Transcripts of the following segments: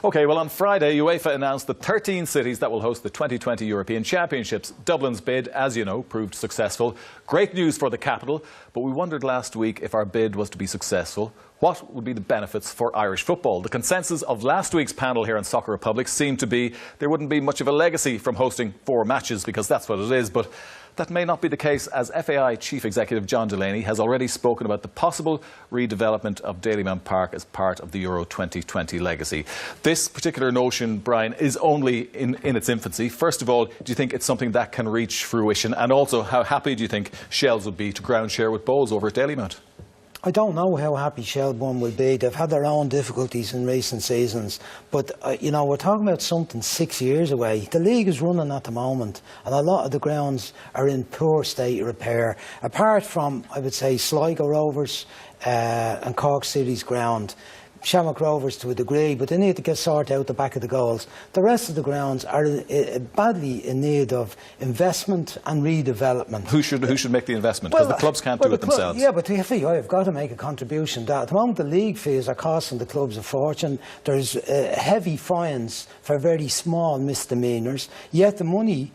OK, well, on Friday, UEFA announced the 13 cities that will host the 2020 European Championships. Dublin's bid, as you know, proved successful. Great news for the capital, but we wondered last week if our bid was to be successful, what would be the benefits for Irish football? The consensus of last week's panel here on Soccer Republic seemed to be there wouldn't be much of a legacy from hosting 4 matches, because that's what it is, but that may not be the case, as FAI Chief Executive John Delaney has already spoken about the possible redevelopment of Dalymount Park as part of the Euro 2020 legacy. This particular notion, Brian, is only in its infancy. First of all, do you think it's something that can reach fruition? And also, how happy do you think Shells would be to ground share with Bowes over at Dalymount? I don't know how happy Shelbourne will be. They've had their own difficulties in recent seasons. But, you know, we're talking about something 6 years away. The league is running at the moment, and a lot of the grounds are in poor state of repair. Apart from, I would say, Sligo Rovers and Cork City's ground. Shamrock Rovers to a degree, but they need to get sorted out the back of the goals. The rest of the grounds are badly in need of investment and redevelopment. Who should make the investment? Because the clubs can't do it themselves. Yeah, but the FAI have got to make a contribution to that. At the moment, the league fees are costing the clubs a fortune. There's heavy fines for very small misdemeanours. Yet the money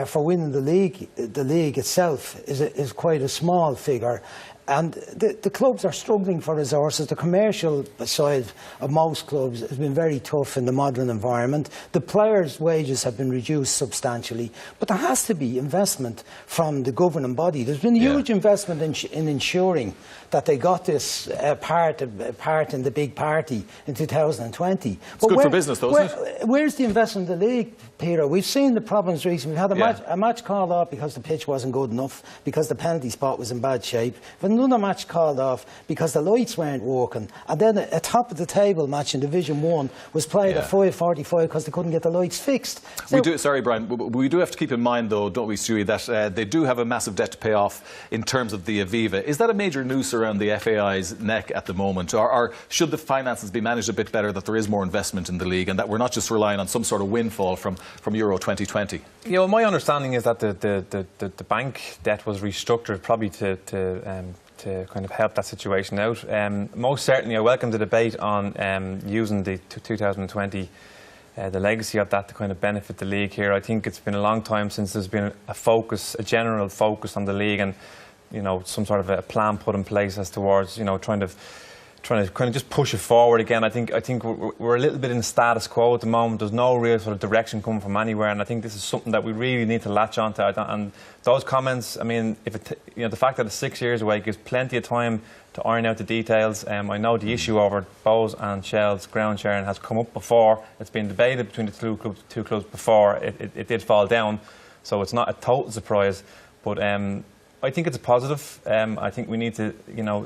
for winning the league itself is quite a small figure. And the clubs are struggling for resources. The commercial side of most clubs has been very tough in the modern environment. The players' wages have been reduced substantially. But there has to be investment from the governing body. There's been huge investment in ensuring that they got this part in the big party in 2020. It's good for business, though, isn't it? Where's the investment in the league, Peter? We've seen the problems recently. We've had a match called off because the pitch wasn't good enough, because the penalty spot was in bad shape. But another match called off because the lights weren't working, and then a top of the table match in Division 1 was played at 5:45 because they couldn't get the lights fixed. So, sorry, Brian, we do have to keep in mind, though, don't we, Stewie, that they do have a massive debt to pay off in terms of the Aviva. Is that a major noose around the FAI's neck at the moment, or should the finances be managed a bit better, that there is more investment in the league and that we're not just relying on some sort of windfall from Euro 2020? Yeah, well, my understanding is that the bank debt was restructured probably to kind of help that situation out. Most certainly, I welcome the debate on using the 2020, the legacy of that to kind of benefit the league here. I think it's been a long time since there's been a general focus on the league, and some sort of a plan put in place as towards trying to kind of just push it forward again. I think we're a little bit in the status quo at the moment. There's no real sort of direction coming from anywhere, and I think this is something that we really need to latch onto. And those comments, I mean, the fact that it's 6 years away gives plenty of time to iron out the details. I know the issue over Bowes and Shell's ground sharing has come up before. It's been debated between the two clubs before. It did fall down, so it's not a total surprise. But I think it's a positive. I think we need to,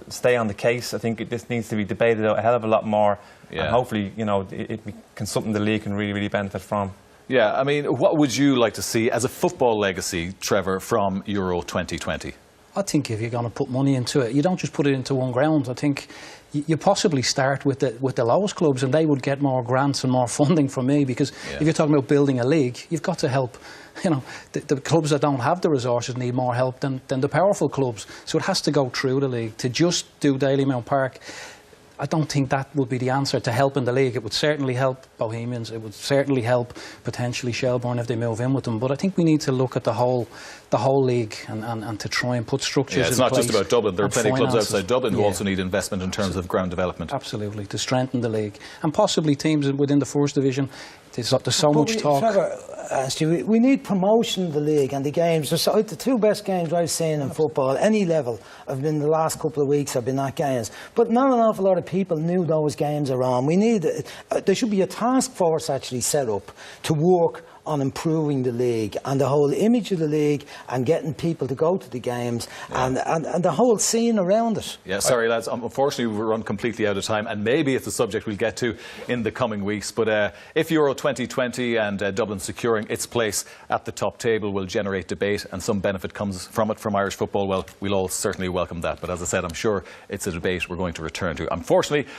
stay on the case. I think this needs to be debated out a hell of a lot more, and hopefully, it can something the league can really, really benefit from. Yeah, I mean, what would you like to see as a football legacy, Trevor, from Euro 2020? I think if you're going to put money into it, you don't just put it into one ground. I think you possibly start with the lowest clubs, and they would get more grants and more funding from me, because if you're talking about building a league, you've got to help. The clubs that don't have the resources need more help than the powerful clubs. So it has to go through the league. To just do Dalymount Park, I don't think that would be the answer to helping the league. It would certainly help Bohemians. It would certainly help potentially Shelbourne if they move in with them. But I think we need to look at the whole league and to try and put structures in place. It's not just about Dublin. There are plenty of clubs outside Dublin who also need investment in terms of ground development. Absolutely, to strengthen the league. And possibly teams within the first division. There's so much talk. Trevor, Stewie, we need promotion of the league and the games. The 2 best games I've seen in football, any level, have been the last couple of weeks, have been that games. But not an awful lot of people knew those games are on. We need, there should be a task force actually set up to work on improving the league and the whole image of the league and getting people to go to the games and the whole scene around it. Yeah, sorry lads, unfortunately we've run completely out of time, and maybe it's a subject we'll get to in the coming weeks, but if Euro 2020 and Dublin securing its place at the top table will generate debate and some benefit comes from it from Irish football, well, we'll all certainly welcome that. But as I said, I'm sure it's a debate we're going to return to. Unfortunately,